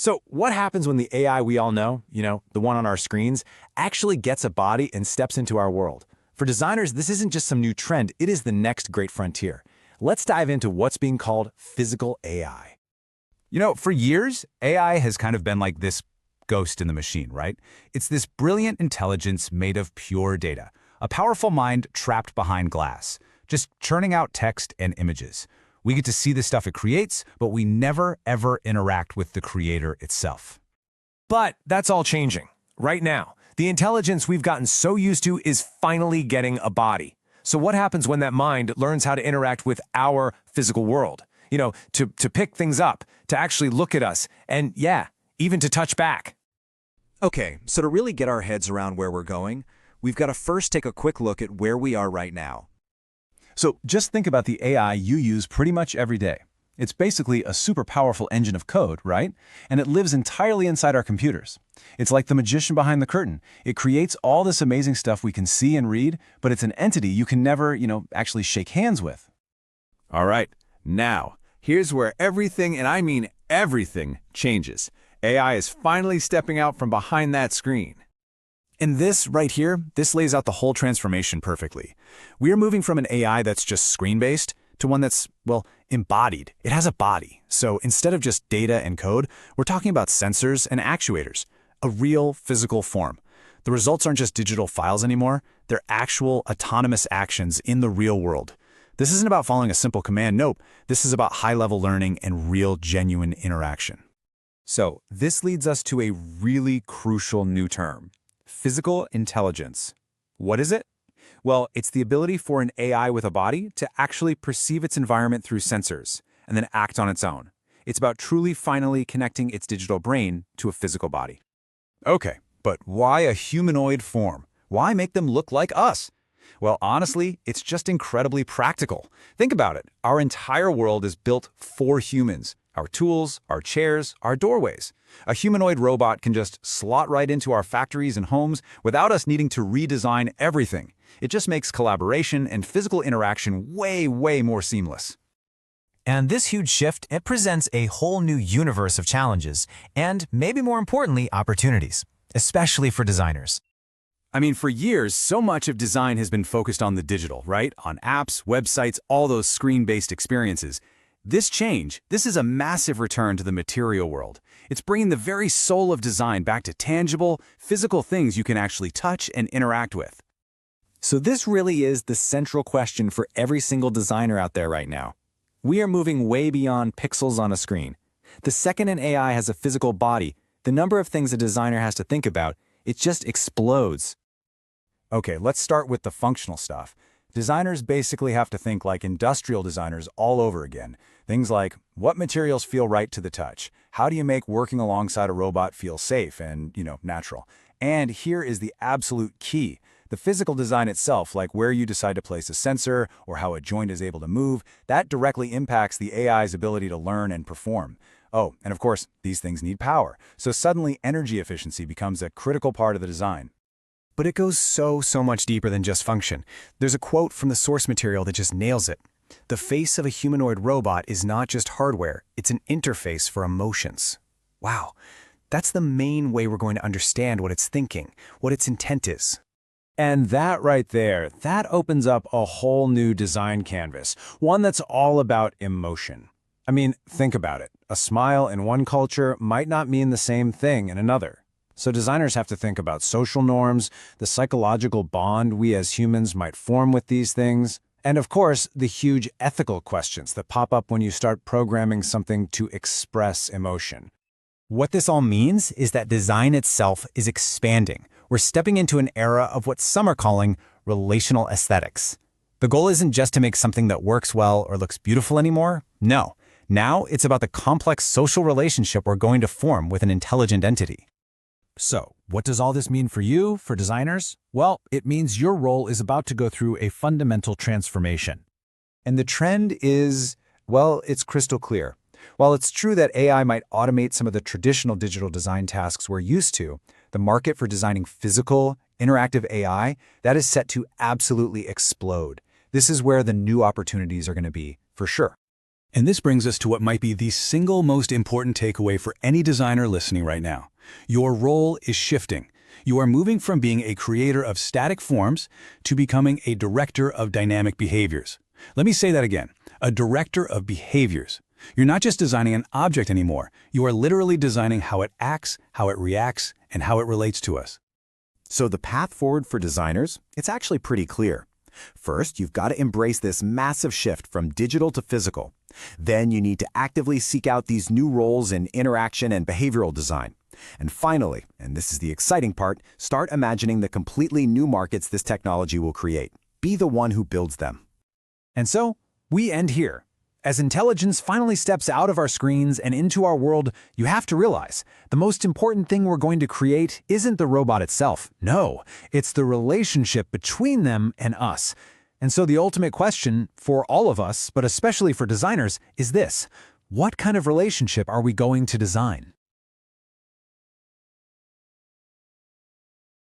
So what happens when the AI we all know, the one on our screens, actually gets a body and steps into our world? For designers, this isn't just some new trend, it is the next great frontier. Let's dive into what's being called physical AI. For years, AI has kind of been like this ghost in the machine, right? It's this brilliant intelligence made of pure data, a powerful mind trapped behind glass, just churning out text and images. We get to see the stuff it creates, but we never, ever interact with the creator itself. But that's all changing. Right now, the intelligence we've gotten so used to is finally getting a body. So what happens when that mind learns how to interact with our physical world? To pick things up, to actually look at us, and yeah, even to touch back. Okay, so to really get our heads around where we're going, we've got to first take a quick look at where we are right now. So just think about the AI you use pretty much every day. It's basically a super powerful engine of code, right? And it lives entirely inside our computers. It's like the magician behind the curtain. It creates all this amazing stuff we can see and read, but it's an entity you can never, actually shake hands with. All right, now, here's where everything, and I mean everything, changes. AI is finally stepping out from behind that screen. And this right here, this lays out the whole transformation perfectly. We're moving from an AI that's just screen-based to one that's, embodied. It has a body. So instead of just data and code, we're talking about sensors and actuators, a real physical form. The results aren't just digital files anymore, they're actual autonomous actions in the real world. This isn't about following a simple command, nope. This is about high-level learning and real, genuine interaction. So this leads us to a really crucial new term, physical intelligence. What is it? Well, it's the ability for an AI with a body to actually perceive its environment through sensors and then act on its own. It's about truly finally connecting its digital brain to a physical body. Okay, but why a humanoid form? Why make them look like us? Well, honestly, it's just incredibly practical. Think about it. Our entire world is built for humans. Our tools, our chairs, our doorways. A humanoid robot can just slot right into our factories and homes without us needing to redesign everything. It just makes collaboration and physical interaction way, way more seamless. And this huge shift, it presents a whole new universe of challenges and, maybe more importantly, opportunities, especially for designers. For years, so much of design has been focused on the digital, right? On apps, websites, all those screen-based experiences. This change, this is a massive return to the material world. It's bringing the very soul of design back to tangible, physical things you can actually touch and interact with. So this really is the central question for every single designer out there right now. We are moving way beyond pixels on a screen. The second an AI has a physical body, the number of things a designer has to think about, it just explodes. Okay, let's start with the functional stuff. Designers basically have to think like industrial designers all over again. Things like, what materials feel right to the touch? How do you make working alongside a robot feel safe and, natural? And here is the absolute key. The physical design itself, like where you decide to place a sensor or how a joint is able to move, that directly impacts the AI's ability to learn and perform. Oh, and of course, these things need power. So suddenly energy efficiency becomes a critical part of the design. But it goes so much deeper than just function. There's a quote from the source material that just nails it. The face of a humanoid robot is not just hardware, it's an interface for emotions. Wow, that's the main way we're going to understand what it's thinking, what its intent is. And that right there, that opens up a whole new design canvas, one that's all about emotion. Think about it. A smile in one culture might not mean the same thing in another. So designers have to think about social norms, the psychological bond we as humans might form with these things, and of course, the huge ethical questions that pop up when you start programming something to express emotion. What this all means is that design itself is expanding. We're stepping into an era of what some are calling relational aesthetics. The goal isn't just to make something that works well or looks beautiful anymore. No. Now it's about the complex social relationship we're going to form with an intelligent entity. So, what does all this mean for you, for designers? Well, it means your role is about to go through a fundamental transformation. And the trend is, it's crystal clear. While it's true that AI might automate some of the traditional digital design tasks we're used to, the market for designing physical, interactive AI, that is set to absolutely explode. This is where the new opportunities are going to be, for sure. And this brings us to what might be the single most important takeaway for any designer listening right now. Your role is shifting. You are moving from being a creator of static forms to becoming a director of dynamic behaviors. Let me say that again, a director of behaviors. You're not just designing an object anymore. You are literally designing how it acts, how it reacts, and how it relates to us. So the path forward for designers, it's actually pretty clear. First, you've got to embrace this massive shift from digital to physical. Then you need to actively seek out these new roles in interaction and behavioral design. And finally, and this is the exciting part, start imagining the completely new markets this technology will create. Be the one who builds them. And so, we end here. As intelligence finally steps out of our screens and into our world, you have to realize, the most important thing we're going to create isn't the robot itself. No, it's the relationship between them and us. And so the ultimate question for all of us, but especially for designers, is this: what kind of relationship are we going to design?